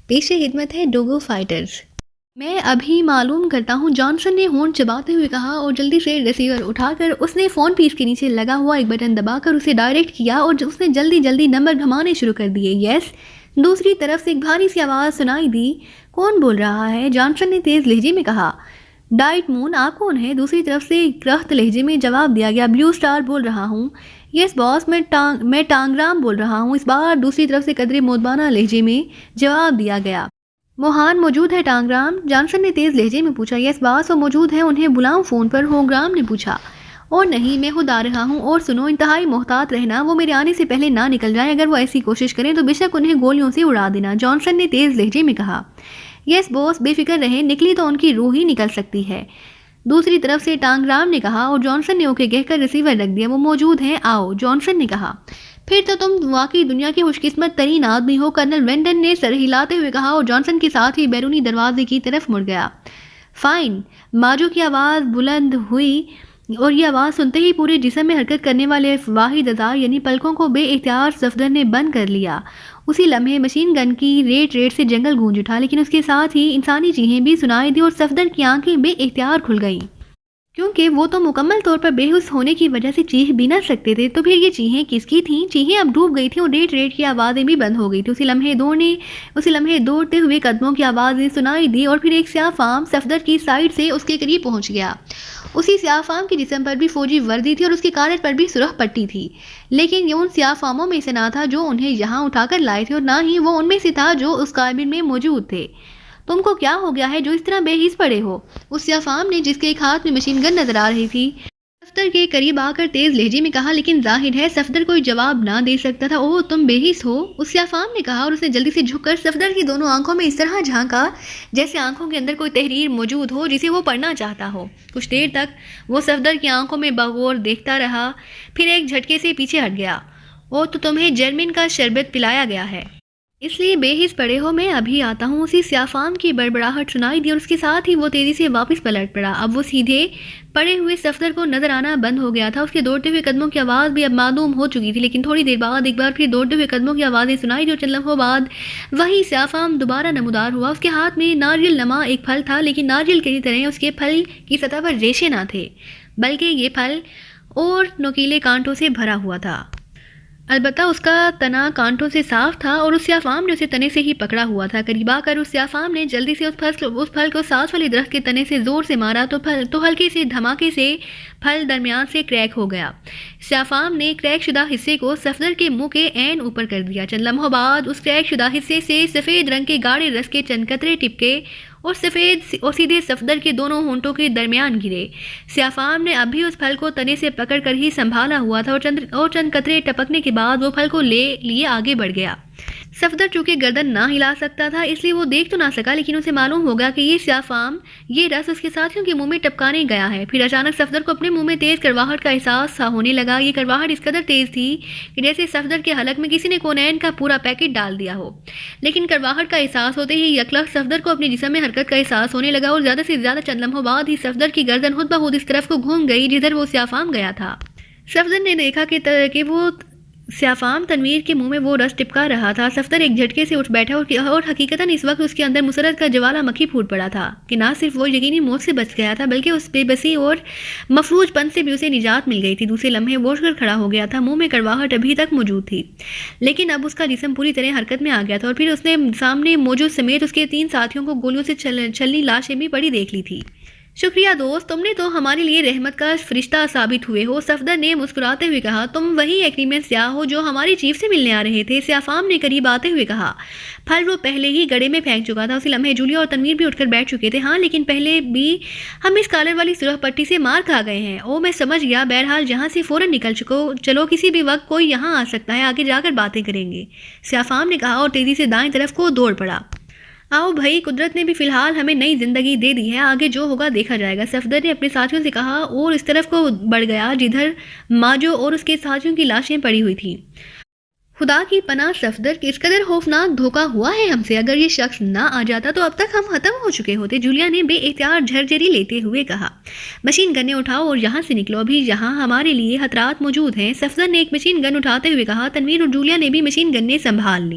پیش خدمت ہے ڈوگو فائٹرز۔ میں ابھی معلوم کرتا ہوں، جانسن نے ہونٹ چباتے ہوئے کہا اور جلدی سے ریسیور اٹھا کر اس نے فون پیس کے نیچے لگا ہوا ایک بٹن دبا کر اسے ڈائریکٹ کیا اور اس نے جلدی نمبر گھمانے شروع کر دیے۔ یس۔ دوسری طرف سے ایک بھاری سی آواز سنائی دی۔ کون بول رہا ہے؟ جانسن نے تیز لہجے میں کہا۔ ڈائٹ مون، آپ کون ہے؟ دوسری طرف سے کرخت لہجے میں جواب دیا گیا۔ بلیو اسٹار بول رہا ہوں۔ یس باس، میں ٹانگرام بول رہا ہوں۔ اس بار دوسری طرف سے قدرے مودبانہ لہجے میں جواب دیا گیا۔ موہان موجود ہے ٹانگرام؟ جانسن نے تیز لہجے میں پوچھا۔ یس باس، وہ موجود ہیں، انہیں بلاؤں فون پر؟ ہوگرام نے پوچھا۔ اور نہیں، میں خود آ رہا ہوں۔ اور سنو، انتہائی محتاط رہنا، وہ میرے آنے سے پہلے نہ نکل جائیں۔ اگر وہ ایسی کوشش کریں تو بے شک انہیں گولیوں سے اڑا دینا، جانسن نے تیز لہجے میں کہا۔ یس باس، بے فکر رہیں، نکلی تو ان کی روح ہی نکل سکتی ہے، دوسری طرف سے ٹانگرام نے کہا، اور جانسن نے اوکے کہہ کر ریسیور رکھ دیا۔ وہ موجود ہیں، آؤ، جانسن نے کہا۔ پھر تو تم واقعی دنیا کے خوش قسمت ترین آدمی ہو، کرنل وینڈن نے سر ہلاتے ہوئے کہا، اور جانسن کے ساتھ ہی بیرونی دروازے کی طرف مڑ گیا۔ فائن، ماجو کی آواز بلند ہوئی اور یہ آواز سنتے ہی پورے جسم میں حرکت کرنے والے واحد اعضاء یعنی پلکوں کو بے اختیار صفدر نے بند کر لیا۔ اسی لمحے مشین گن کی ریٹ سے جنگل گونج اٹھا، لیکن اس کے ساتھ ہی انسانی چیخیں بھی سنائی دی اور صفدر کی آنکھیں بے اختیار کھل گئیں، کیونکہ وہ تو مکمل طور پر بے ہوش ہونے کی وجہ سے چیخ بھی نہ سکتے تھے۔ تو پھر یہ چیخیں کس کی تھیں؟ چیخیں اب ڈوب گئی تھیں اور ریٹ کی آوازیں بھی بند ہو گئی تھی۔ اسی لمحے دوڑتے ہوئے قدموں کی آوازیں سنائی دی اور پھر ایک سیاہ فام صفدر کی سائڈ سے اس کے قریب پہنچ گیا۔ اسی سیاہ فام کے جسم پر بھی فوجی وردی تھی اور اس کی کالر پر بھی سرخ پٹی تھی، لیکن یہ ان سیاہ فاموں میں سے نہ تھا جو انہیں یہاں اٹھا کر لائے تھے، اور نہ ہی وہ ان میں سے تھا جو اس کابن میں موجود تھے۔ تم کو کیا ہو گیا ہے جو اس طرح بے حس پڑے ہو؟ اس سیاہ فام نے، جس کے ایک ہاتھ میں مشین گن نظر آ رہی تھی، صفدر کے قریب آ کر تیز لہجے میں کہا، لیکن ظاہر ہے صفدر کوئی جواب نہ دے سکتا تھا۔ اوہ، تم بے حس ہو؟ اس سیاہ فام نے کہا، اور اس نے جلدی سے جھک کر صفدر کی دونوں آنکھوں میں اس طرح جھانکا جیسے آنکھوں کے اندر کوئی تحریر موجود ہو جسے وہ پڑھنا چاہتا ہو۔ کچھ دیر تک وہ صفدر کی آنکھوں میں بغور دیکھتا رہا، پھر ایک جھٹکے سے پیچھے ہٹ گیا۔ اوہ، تو تمہیں جرمن کا شربت پلایا گیا ہے، اس لیے بے حس پڑے ہو؟ میں ابھی آتا ہوں۔ اسی سیاہ فام کی بڑبڑاہٹ سنائی دی اور اس کے ساتھ ہی وہ تیزی سے واپس پلٹ پڑا۔ اب وہ سیدھے پڑے ہوئے صفدر کو نظر آنا بند ہو گیا تھا۔ اس کے دوڑتے ہوئے قدموں کی آواز بھی اب معدوم ہو چکی تھی، لیکن تھوڑی دیر بعد ایک بار پھر دوڑتے ہوئے قدموں کی آوازیں سنائی دی اور چند لمحوں بعد وہی سیاہ فام دوبارہ نمودار ہوا۔ اس کے ہاتھ میں ناریل نما ایک پھل تھا، لیکن ناریل کی طرح اس کے پھل کی سطح پر ریشے نہ تھے، بلکہ یہ پھل اور نوکیلے کانٹوں سے بھرا ہوا تھا۔ البتہ اس کا تنا کانٹوں سے صاف تھا اور اس سیاہ فام نے اسے تنے سے ہی پکڑا ہوا تھا۔ قریب آ کر اس سیاہ فام نے جلدی سے اس پھل کو ساس والے درخت کے تنے سے زور سے مارا تو ہلکے سے دھماکے سے پھل درمیان سے کریک ہو گیا۔ سیاہ فام نے کریک شدہ حصے کو صفدر کے منہ کے عین اوپر کر دیا۔ چند لمحوں بعد اس کریک شدہ حصے سے سفید رنگ کے گاڑے رس کے چند قطرے ٹپکے اور سیدھے صفدر کے دونوں ہونٹوں کے درمیان گرے۔ سیاہ فام نے اب بھی اس پھل کو تنے سے پکڑ کر ہی سنبھالا ہوا تھا اور چند قطرے ٹپکنے کے بعد وہ پھل کو لیے آگے بڑھ گیا۔ صفدر چونکہ گردن نہ ہلا سکتا تھا اس لیے وہ دیکھ تو نہ سکا، لیکن اسے معلوم ہو گیا کہ یہ سیاہ فام یہ رس اس کے ساتھیوں کے منہ میں ٹپکانے گیا ہے۔ پھر اچانک صفدر کو اپنے منہ میں تیز کڑواہٹ کا احساس سا ہونے لگا۔ یہ کڑواہٹ اس قدر تیز تھی کہ جیسے صفدر کے حلق میں کسی نے کونین کا پورا پیکٹ ڈال دیا ہو، لیکن کڑواہٹ کا احساس ہوتے ہی یکلخت صفدر کو اپنے جسم میں حرکت کا احساس ہونے لگا اور زیادہ سے زیادہ چند لمحوں بعد ہی صفدر کی گردن خود بخود اس طرف کو گھوم گئی جدھر وہ سیاہ فام گیا تھا۔ صفدر نے دیکھا کہ وہ سیاہ فام تنویر کے منہ میں وہ رس ٹپکا رہا تھا۔ صفدر ایک جھٹکے سے اٹھ بیٹھا اور حقیقتاً اس وقت اس کے اندر مسرت کا جوالا مکھی پھوٹ پڑا تھا کہ نہ صرف وہ یقینی موت سے بچ گیا تھا بلکہ اس بے بسی اور مفلوج پن سے بھی اسے نجات مل گئی تھی۔ دوسرے لمحے وہ اٹھ کر کھڑا ہو گیا تھا۔ منہ میں کڑواہٹ ابھی تک موجود تھی، لیکن اب اس کا جسم پوری طرح حرکت میں آ گیا تھا اور پھر اس نے سامنے موجود سمیت اس کے 3 ساتھیوں کو گولیوں سے چھلنی لاشیں بھی پڑی دیکھ لی تھی۔ شکریہ دوست، تم نے تو ہمارے لیے رحمت کا فرشتہ ثابت ہوئے ہو، صفدر نے مسکراتے ہوئے کہا۔ تم وہی ایگریمنٹ سیاہ ہو جو ہمارے چیف سے ملنے آ رہے تھے، سیاہ فام نے قریب آتے ہوئے کہا۔ پھل وہ پہلے ہی گڑے میں پھینک چکا تھا۔ اسی لمحے جولیا اور تنویر بھی اٹھ کر بیٹھ چکے تھے۔ ہاں، لیکن پہلے بھی ہم اس کالر والی سرخ پٹی سے مار کھا گئے ہیں۔ او، میں سمجھ گیا، بہرحال یہاں سے فوراً نکل چلو، کسی بھی وقت کوئی یہاں آ سکتا ہے، آگے جا کر باتیں کریں گے، سیاہ فام نے کہا اور تیزی سے دائیں طرف کو دوڑ پڑا۔ آؤ بھائی، قدرت نے بھی فی الحال ہمیں نئی زندگی دے دی ہے، آگے جو ہوگا دیکھا جائے گا، صفدر نے اپنے ساتھیوں سے کہا اور اس طرف کو بڑھ گیا جدھر ماجو اور اس کے ساتھیوں کی لاشیں پڑی ہوئی تھیں۔ خدا کی پناہ صفدر، کس قدر خوفناک دھوکہ ہوا ہے ہم سے، اگر یہ شخص نہ آ جاتا تو اب تک ہم ختم ہو چکے ہوتے، جولیا نے بے اختیار جھرجھری لیتے ہوئے کہا۔ مشین گنیں اٹھاؤ اور یہاں سے نکلو، ابھی یہاں ہمارے لیے خطرات موجود ہیں، صفدر نے ایک مشین گن اٹھاتے ہوئے کہا۔ تنویر اور جولیا نے بھی مشین گنیں سنبھال لی۔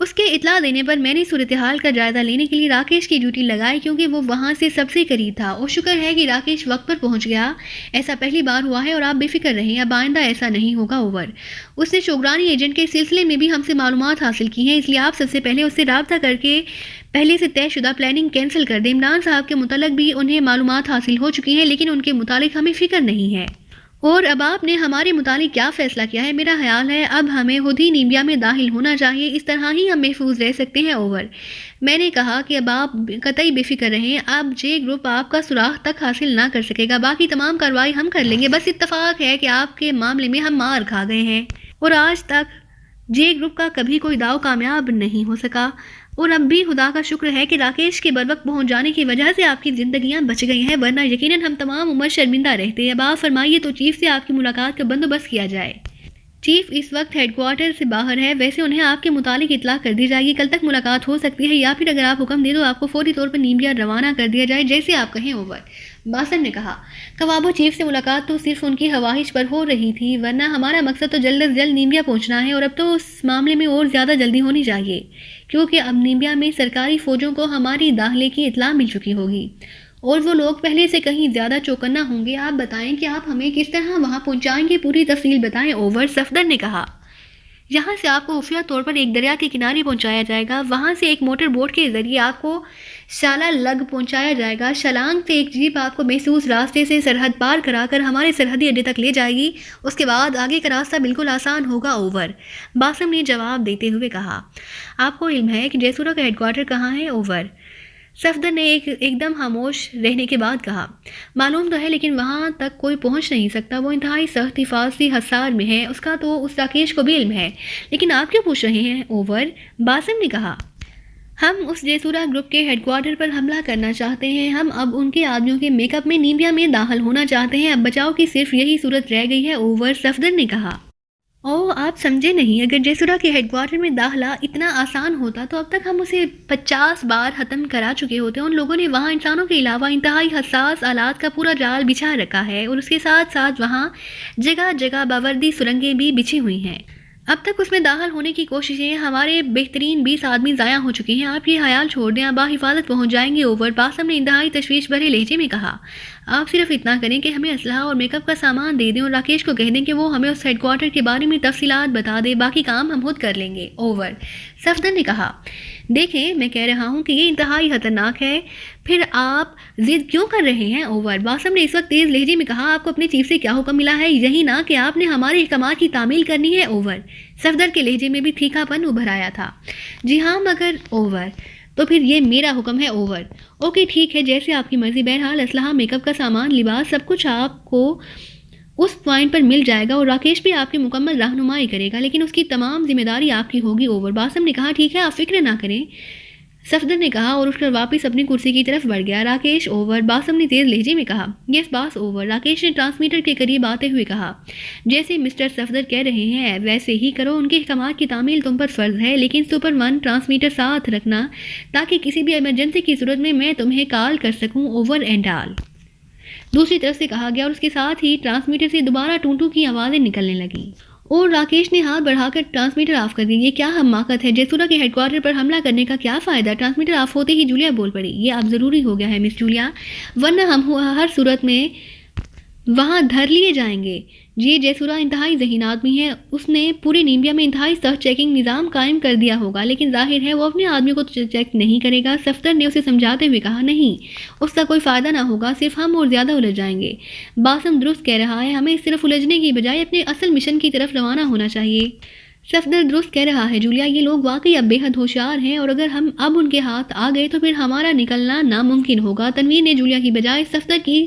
اس کے اطلاع دینے پر میں نے صورتحال کا جائزہ لینے کے لیے راکیش کی ڈیوٹی لگائی کیونکہ وہ وہاں سے سب سے قریب تھا، اور شکر ہے کہ راکیش وقت پر پہنچ گیا۔ ایسا پہلی بار ہوا ہے اور آپ بے فکر رہیں، اب آئندہ ایسا نہیں ہوگا۔ اوور۔ اس نے شوگرانی ایجنٹ کے سلسلے میں بھی ہم سے معلومات حاصل کی ہیں، اس لیے آپ سب سے پہلے اس سے رابطہ کر کے پہلے سے طے شدہ پلاننگ کینسل کر دیں۔ عمران صاحب کے متعلق بھی انہیں معلومات حاصل ہو چکی ہیں، لیکن ان کے متعلق ہمیں فکر نہیں ہے۔ اور اب آپ نے ہمارے متعلق کیا فیصلہ کیا ہے؟ میرا خیال ہے اب ہمیں خود ہی نیمبیا میں داخل ہونا چاہیے، اس طرح ہی ہم محفوظ رہ سکتے ہیں۔ اوور۔ میں نے کہا کہ اب آپ قطعی بے فکر رہیں، اب جے گروپ آپ کا سراغ تک حاصل نہ کر سکے گا، باقی تمام کارروائی ہم کر لیں گے۔ بس اتفاق ہے کہ آپ کے معاملے میں ہم مار کھا گئے ہیں، اور آج تک جے گروپ کا کبھی کوئی داؤ کامیاب نہیں ہو سکا، اور اب بھی خدا کا شکر ہے کہ راکیش کے بروقت پہنچ جانے کی وجہ سے آپ کی زندگیاں بچ گئی ہیں، ورنہ یقیناً ہم تمام عمر شرمندہ رہتے۔ اب آپ فرمائیے تو چیف سے آپ کی ملاقات کا بندوبست کیا جائے۔ چیف اس وقت ہیڈ کوارٹر سے باہر ہے، ویسے انہیں آپ کے متعلق اطلاع کر دی جائے گی، کل تک ملاقات ہو سکتی ہے، یا پھر اگر آپ حکم دیں تو آپ کو فوری طور پر نیمبیا روانہ کر دیا جائے، جیسے آپ کہیں۔ اوور۔ باسم نے کہا، کوابو چیف سے ملاقات تو صرف ان کی خواہش پر ہو رہی تھی، ورنہ ہمارا مقصد تو جلد از جلد نیمبیا پہنچنا ہے، اور اب تو اس معاملے میں اور زیادہ جلدی ہونی چاہیے، کیونکہ اب نیمبیا میں سرکاری فوجوں کو ہماری داخلے کی اطلاع مل چکی ہوگی، اور وہ لوگ پہلے سے کہیں زیادہ چوکنا ہوں گے۔ آپ بتائیں کہ آپ ہمیں کس طرح وہاں پہنچائیں گے، پوری تفصیل بتائیں۔ اوور۔ صفدر نے کہا، یہاں سے آپ کو خفیہ طور پر ایک دریا کے کنارے پہنچایا جائے گا، وہاں سے ایک موٹر بوٹ کے ذریعے آپ کو شالہ لگ پہنچایا جائے گا، شلانگ سے ایک جیپ آپ کو محسوس راستے سے سرحد پار کرا کر ہمارے سرحدی اڈے تک لے جائے گی، اس کے بعد آگے کا راستہ بالکل آسان ہوگا۔ اوور۔ باسم نے جواب دیتے ہوئے کہا، آپ کو علم ہے کہ جیسورا کا ہیڈ کوارٹر کہاں ہے؟ اوور۔ صفدر نے ایک دم خاموش رہنے کے بعد کہا، معلوم تو ہے، لیکن وہاں تک کوئی پہنچ نہیں سکتا، وہ انتہائی سخت حفاظتی حصار میں ہے، اس کا تو اس راکیش کو بھی علم ہے، لیکن آپ کیوں پوچھ رہے ہیں؟ اوور۔ باسم نے کہا، ہم اس جیسورا گروپ کے ہیڈ کوارٹر پر حملہ کرنا چاہتے ہیں، ہم اب ان کے آدمیوں کے میک اپ میں نیمبیا میں داخل ہونا چاہتے ہیں، اب بچاؤ کی صرف یہی صورت رہ گئی ہے۔ اوور۔ صفدر نے کہا، آپ سمجھے نہیں، اگر جیسورا کے ہیڈ کوارٹر میں داخلہ اتنا آسان ہوتا تو اب تک ہم اسے 50 بار ختم کرا چکے ہوتے۔ ان لوگوں نے وہاں انسانوں کے علاوہ انتہائی حساس آلات کا پورا جال بچھا رکھا ہے، اور اس کے ساتھ ساتھ وہاں جگہ جگہ باوردی سرنگیں بھی بچھی ہوئی ہیں۔ اب تک اس میں داخل ہونے کی کوششیں ہمارے بہترین 20 آدمی ضائع ہو چکے ہیں، آپ یہ خیال چھوڑ دیں، آپ باحفاظت پہنچ جائیں گے۔ اوور۔ باسم نے انتہائی تشویش بھرے لہجے میں کہا، آپ صرف اتنا کریں کہ ہمیں اسلحہ اور میک اپ کا سامان دے دیں، اور راکیش کو کہہ دیں کہ وہ ہمیں اس ہیڈ کوارٹر کے بارے میں تفصیلات بتا دے، باقی کام ہم خود کر لیں گے۔ اوور۔ صفدر نے کہا، دیکھیں میں کہہ رہا ہوں کہ یہ انتہائی خطرناک ہے، پھر آپ ضد کیوں کر رہے ہیں؟ اوور۔ باسم نے اس وقت تیز لہجے میں کہا، آپ کو اپنے چیف سے کیا حکم ملا ہے؟ یہی نا کہ آپ نے ہمارے احکامات کی تعمیل کرنی ہے۔ اوور۔ صفدر کے لہجے میں بھی تھیکا پن ابھر آیا تھا۔ جی ہاں مگر۔ اوور۔ تو پھر یہ میرا حکم ہے۔ اوور۔ اوکے ٹھیک ہے، جیسے آپ کی مرضی، بہرحال اسلحہ، میک اپ کا سامان، لباس، سب کچھ آپ کو اس پوائنٹ پر مل جائے گا، اور راکیش بھی آپ کی مکمل رہنمائی کرے گا، لیکن اس کی تمام ذمہ داری آپ کی ہوگی۔ اوور۔ باسم نے کہا، ٹھیک ہے، آپ فکر نہ کریں۔ صفدر نے کہا اور اٹھ کر واپس اپنی کرسی کی طرف بڑھ گیا۔ راکیش۔ اوور۔ باسم نے تیز لہجے میں کہا، یس باس۔ اوور۔ راکیش نے ٹرانسمیٹر کے قریب آتے ہوئے کہا، جیسے مسٹر صفدر کہہ رہے ہیں ویسے ہی کرو، ان کے احکامات کی تعمیل تم پر فرض ہے، لیکن سپر ون ٹرانسمیٹر ساتھ رکھنا تاکہ کسی بھی ایمرجنسی کی صورت میں تمہیں کال کر سکوں۔ Over and all. دوسری طرف سے کہا گیا، اور اس کے ساتھ ہی ٹرانسمیٹر سے دوبارہ ٹونٹو کی آوازیں نکلنے لگیں، اور راکیش نے ہاتھ بڑھا کر ٹرانسمیٹر آف کر دی۔ یہ کیا حماقت ہے، جیسورا کے ہیڈ کوارٹر پر حملہ کرنے کا کیا فائدہ؟ ٹرانسمیٹر آف ہوتے ہی جولیا بول پڑی، یہ اب ضروری ہو گیا ہے مس جولیا، ورنہ ہم ہر صورت میں وہاں دھر لیے جائیں گے۔ یہ جیسورا انتہائی ذہین آدمی ہے، اس نے پورے نیمبیا میں انتہائی سخت چیکنگ نظام قائم کر دیا ہوگا، لیکن ظاہر ہے وہ اپنے آدمیوں کو چیک نہیں کرے گا۔ صفدر نے اسے سمجھاتے ہوئے کہا، نہیں، اس کا کوئی فائدہ نہ ہوگا، صرف ہم اور زیادہ الجھ جائیں گے۔ باسم درست کہہ رہا ہے، ہمیں صرف الجھنے کی بجائے اپنے اصل مشن کی طرف روانہ ہونا چاہیے۔ صفدر درست کہہ رہا ہے جولیا، یہ لوگ واقعی اب بے حد ہوشیار ہیں، اور اگر ہم اب ان کے ہاتھ آ گئے تو پھر ہمارا نکلنا ناممکن ہوگا۔ تنویر نے جولیا کی بجائے صفدر کی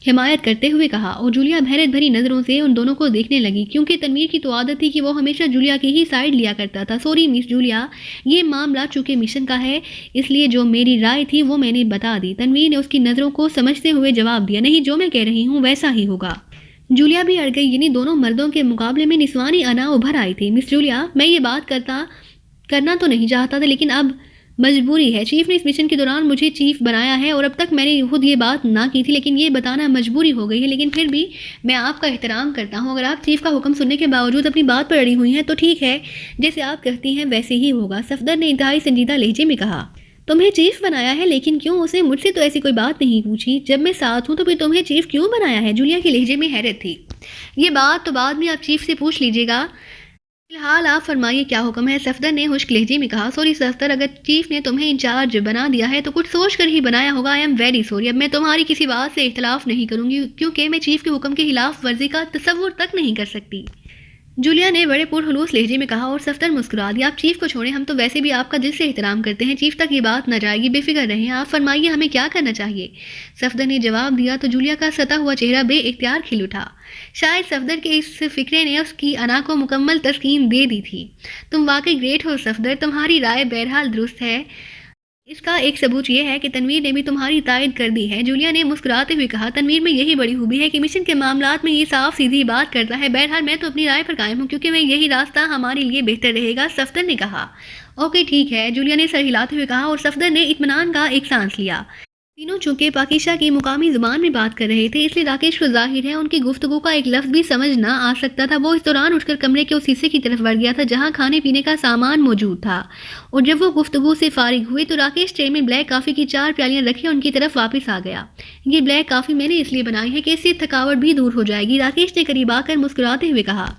حمایت کرتے ہوئے کہا، اور جولیا حیرت بھری نظروں سے ان دونوں کو دیکھنے لگی، کیونکہ تنویر کی تو عادت تھی کہ وہ ہمیشہ جولیا کی ہی سائیڈ لیا کرتا تھا۔ سوری مس جولیا، یہ معاملہ چونکہ مشن کا ہے، اس لیے جو میری رائے تھی وہ میں نے بتا دی۔ تنویر نے اس کی نظروں کو سمجھتے ہوئے جواب دیا، نہیں، جو میں کہہ رہی ہوں ویسا ہی ہوگا۔ جولیا بھی اڑ گئی، یعنی دونوں مردوں کے مقابلے میں نسوانی انا ابھر آئی تھی۔ مس جولیا، میں یہ بات کرنا تو نہیں چاہتا تھا، لیکن اب مجبوری ہے. چیف نے اس مشن کے دوران مجھے چیف بنایا ہے اور اب تک میں نے خود یہ بات نہ کی تھی، لیکن یہ بتانا مجبوری ہو گئی ہے. لیکن پھر بھی میں آپ کا احترام کرتا ہوں. اگر آپ چیف کا حکم سننے کے باوجود اپنی بات پر اڑی ہوئی ہیں تو ٹھیک ہے، جیسے آپ کہتی ہیں ویسے ہی ہوگا. صفدر نے انتہائی سنجیدہ لہجے میں کہا. تمہیں چیف بنایا ہے، لیکن کیوں؟ اس نے مجھ سے تو ایسی کوئی بات نہیں پوچھی. جب میں ساتھ ہوں تو پھر تمہیں چیف کیوں بنایا ہے؟ جولیا کے لہجے میں حیرت تھی. یہ بات تو بعد میں آپ چیف سے پوچھ لیجیے گا، فی الحال آپ فرمائیے کیا حکم ہے؟ صفدر نے خشک لہجے میں کہا. سوری صفدر، اگر چیف نے تمہیں انچارج بنا دیا ہے تو کچھ سوچ کر ہی بنایا ہوگا. I am very sorry. اب میں تمہاری کسی بات سے اختلاف نہیں کروں گی، کیونکہ میں چیف کے حکم کے خلاف ورزی کا تصور تک نہیں کر سکتی. جولیا نے بڑے پرخلوص لہجے میں کہا اور صفدر مسکرا دیا. آپ چیف کو چھوڑیں، ہم تو ویسے بھی آپ کا دل سے احترام کرتے ہیں. چیف تک یہ بات نہ جائے گی، بے فکر رہیں. آپ فرمائیے ہمیں کیا کرنا چاہیے؟ صفدر نے جواب دیا تو جولیا کا ستا ہوا چہرہ بے اختیار کھل اٹھا. شاید صفدر کے اس فکرے نے اس کی انا کو مکمل تسکین دے دی تھی. تم واقعی گریٹ ہو صفدر، تمہاری رائے بہرحال درست ہے. اس کا ایک ثبوت یہ ہے کہ تنویر نے بھی تمہاری تائید کر دی ہے. جولیا نے مسکراتے ہوئے کہا. تنویر میں یہی بڑی خوبی ہے کہ مشن کے معاملات میں یہ صاف سیدھی بات کرتا ہے. بہرحال میں تو اپنی رائے پر قائم ہوں، کیونکہ میں یہی راستہ ہمارے لیے بہتر رہے گا. صفدر نے کہا. اوکے ٹھیک ہے، جولیا نے سر ہلاتے ہوئے کہا اور صفدر نے اطمینان کا ایک سانس لیا. تینوں چونکہ پاکیزہ کی مقامی زبان میں بات کر رہے تھے، اس لیے راکیش کو ظاہر ہے ان کی گفتگو کا ایک لفظ بھی سمجھ نہ آ سکتا تھا. وہ اس دوران اٹھ کر کمرے کے اس حصے کی طرف بڑھ گیا تھا جہاں کھانے پینے کا سامان موجود تھا، اور جب وہ گفتگو سے فارغ ہوئے تو راکیش ٹرے میں بلیک کافی کی 4 پیالیاں رکھی ان کی طرف واپس آ گیا. یہ بلیک کافی میں نے اس لیے بنائی ہے کہ اس سے تھکاوٹ بھی دور ہو جائے گی. راکیش نے قریب آ کر مسکراتے ہوئے کہا.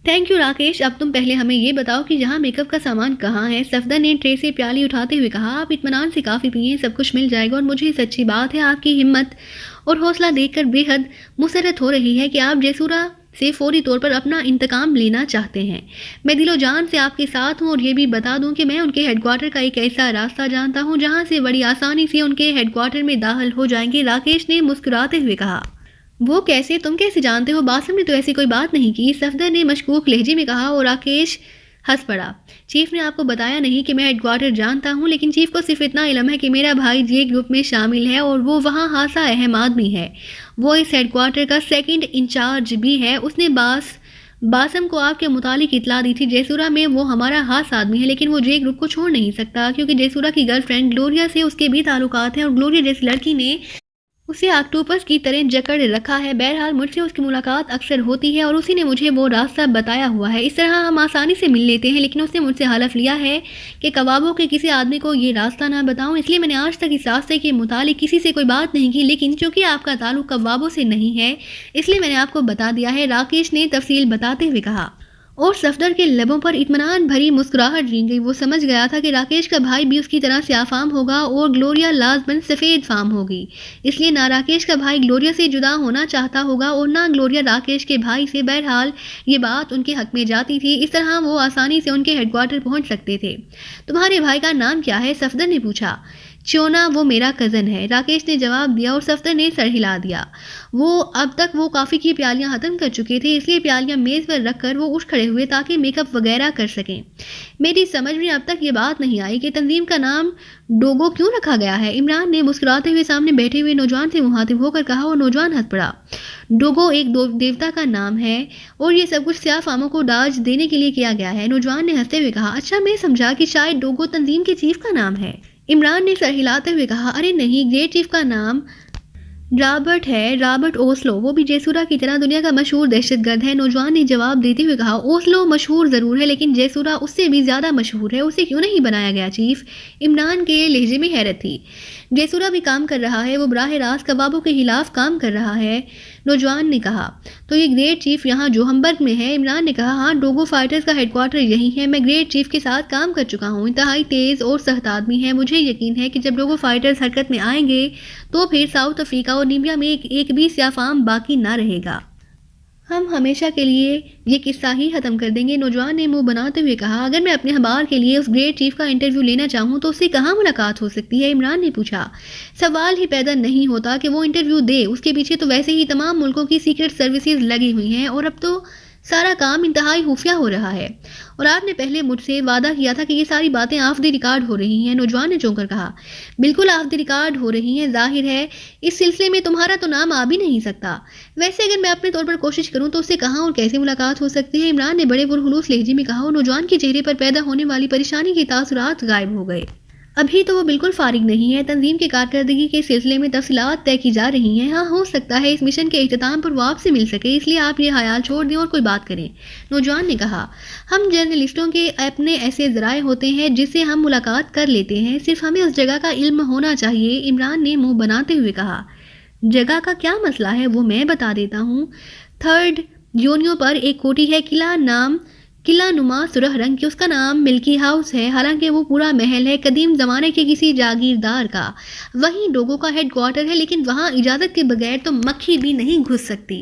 Thank you Rakesh. اب تم پہلے ہمیں یہ بتاؤ کہ یہاں میک اپ کا سامان کہاں ہے؟ صفدر نے ٹرے سے پیالی اٹھاتے ہوئے کہا. آپ اطمینان سے کافی پئیں، سب کچھ مل جائے گا. اور مجھے سچی بات ہے آپ کی ہمت اور حوصلہ دیکھ کر بے حد مسرت ہو رہی ہے کہ آپ جیسورا سے فوری طور پر اپنا انتقام لینا چاہتے ہیں. میں دل و جان سے آپ کے ساتھ ہوں، اور یہ بھی بتا دوں کہ میں ان کے ہیڈ کوارٹر کا ایک ایسا راستہ جانتا ہوں جہاں سے بڑی آسانی سے ان کے ہیڈ کوارٹر میں داخل ہو جائیں گے. راکیش نے مسکراتے ہوئے کہا. وہ کیسے؟ تم کیسے جانتے ہو؟ باسم نے تو ایسی کوئی بات نہیں کی. صفدر نے مشکوک لہجے میں کہا اور راکیش ہنس پڑا. چیف نے آپ کو بتایا نہیں کہ میں ہیڈ کوارٹر جانتا ہوں، لیکن چیف کو صرف اتنا علم ہے کہ میرا بھائی جے گروپ میں شامل ہے اور وہ وہاں خاصا اہم آدمی ہے. وہ اس ہیڈ کوارٹر کا سیکنڈ انچارج بھی ہے. اس نے باسم کو آپ کے متعلق اطلاع دی تھی. جیسورا میں وہ ہمارا خاص آدمی ہے، لیکن وہ جے گروپ کو چھوڑ نہیں سکتا کیونکہ جیسورا کی گرل فرینڈ گلوریا سے اس کے بھی تعلقات ہیں، اور گلوریا جیسی لڑکی نے اسے آکٹوپس کی طرح جکڑ رکھا ہے. بہرحال مجھ سے اس کی ملاقات اکثر ہوتی ہے اور اسی نے مجھے وہ راستہ بتایا ہوا ہے. اس طرح ہم آسانی سے مل لیتے ہیں، لیکن اس نے مجھ سے حلف لیا ہے کہ کبابوں کے کسی آدمی کو یہ راستہ نہ بتاؤں. اس لیے میں نے آج تک اس راستے کے متعلق کسی سے کوئی بات نہیں کی، لیکن چونکہ آپ کا تعلق کبابوں سے نہیں ہے اس لیے میں نے آپ کو بتا دیا ہے. راکیش نے تفصیل بتاتے ہوئے کہا. اور صفدر کے لبوں پر اطمینان بھری مسکراہٹ رنگ گئی. وہ سمجھ گیا تھا کہ راکیش کا بھائی بھی اس کی طرح سیاہ فام ہوگا اور گلوریا لازماً سفید فام ہوگی. اس لیے نہ راکیش کا بھائی گلوریا سے جدا ہونا چاہتا ہوگا اور نہ گلوریا راکیش کے بھائی سے. بہرحال یہ بات ان کے حق میں جاتی تھی. اس طرح وہ آسانی سے ان کے ہیڈ کوارٹر پہنچ سکتے تھے. تمہارے بھائی کا نام کیا ہے؟ صفدر نے پوچھا. چونا، وہ میرا کزن ہے، راکیش نے جواب دیا اور صفدر نے سر ہلا دیا. اب تک وہ کافی کی پیالیاں ختم کر چکے تھے، اس لیے پیالیاں میز پر رکھ کر وہ اٹھ کھڑے ہوئے تاکہ میک اپ وغیرہ کر سکیں. میری سمجھ میں اب تک یہ بات نہیں آئی کہ تنظیم کا نام ڈوگو کیوں رکھا گیا ہے؟ عمران نے مسکراتے ہوئے سامنے بیٹھے ہوئے نوجوان سے مخاطب ہو کر کہا اور نوجوان ہنس پڑا. ڈوگو ایک دیوتا کا نام ہے اور یہ سب کچھ سیاہ فاموں کو ڈاج دینے کے لیے کیا گیا ہے. نوجوان نے ہنستے ہوئے کہا. اچھا، میں سمجھا کہ شاید ڈوگو تنظیم کے چیف کا نام ہے. عمران نے سر ہلاتے ہوئے کہا. ارے نہیں، گریٹ چیف کا نام رابرٹ ہے، رابرٹ اوسلو. وہ بھی جیسورا کی طرح دنیا کا مشہور دہشت گرد ہے. نوجوان نے جواب دیتے ہوئے کہا. اوسلو مشہور ضرور ہے، لیکن جیسورا اس سے بھی زیادہ مشہور ہے. اسے کیوں نہیں بنایا گیا چیف؟ عمران کے لہجے میں حیرت تھی. جیسورا بھی کام کر رہا ہے، وہ براہ راست کبابوں کے خلاف کام کر رہا ہے. نوجوان نے کہا. تو یہ گریٹ چیف یہاں جوہمبرگ میں ہے؟ عمران نے کہا. ہاں، ڈوگو فائٹرز کا ہیڈ کوارٹر یہی ہے. میں گریٹ چیف کے ساتھ کام کر چکا ہوں. انتہائی تیز اور سخت آدمی ہے. مجھے یقین ہے کہ جب ڈوگو فائٹرز حرکت میں آئیں گے تو پھر ساؤتھ افریقہ اور لیبیا میں ایک بھی سیاہ فام باقی نہ رہے گا. ہم ہمیشہ کے لیے یہ قصہ ہی ختم کر دیں گے. نوجوان نے منہ بناتے ہوئے کہا. اگر میں اپنے اخبار کے لیے اس گریٹ چیف کا انٹرویو لینا چاہوں تو اس سے کہاں ملاقات ہو سکتی ہے؟ عمران نے پوچھا. سوال ہی پیدا نہیں ہوتا کہ وہ انٹرویو دے. اس کے پیچھے تو ویسے ہی تمام ملکوں کی سیکرٹ سروسز لگی ہوئی ہیں اور اب تو سارا کام انتہائی خفیہ ہو رہا ہے. اور آپ نے پہلے مجھ سے وعدہ کیا تھا کہ یہ ساری باتیں آف دی ریکارڈ ہو رہی ہیں. نوجوان نے چونک کر کہا. بالکل آف دی ریکارڈ ہو رہی ہیں. ظاہر ہے اس سلسلے میں تمہارا تو نام آ بھی نہیں سکتا. ویسے اگر میں اپنے طور پر کوشش کروں تو اس سے کہاں اور کیسے ملاقات ہو سکتی ہے؟ عمران نے بڑے پرخلوص لہجے میں کہا اور نوجوان کے چہرے پر پیدا ہونے والی پریشانی کے تاثرات غائب ہو گئے. ابھی تو وہ بالکل فارغ نہیں ہے، تنظیم کی کارکردگی کے سلسلے میں تفصیلات طے کی جا رہی ہیں۔ ہاں، ہو سکتا ہے اس مشن کے اختتام پر وہ آپ سے مل سکے، اس لیے آپ یہ خیال چھوڑ دیں اور کوئی بات کریں۔ نوجوان نے کہا، ہم جرنلسٹوں کے اپنے ایسے ذرائع ہوتے ہیں جس سے ہم ملاقات کر لیتے ہیں، صرف ہمیں اس جگہ کا علم ہونا چاہیے۔ عمران نے منہ بناتے ہوئے کہا، جگہ کا کیا مسئلہ ہے وہ میں بتا دیتا ہوں۔ 3rd یونیو پر ایک کوٹھی ہے، قلعہ نما سرخ رنگ کی، اس کا نام ملکی ہاؤس ہے، حالانکہ وہ پورا محل ہے، قدیم زمانے کے کسی جاگیردار کا۔ وہیں ڈوگو کا ہیڈ کوارٹر ہے، لیکن وہاں اجازت کے بغیر تو مکھی بھی نہیں گھس سکتی۔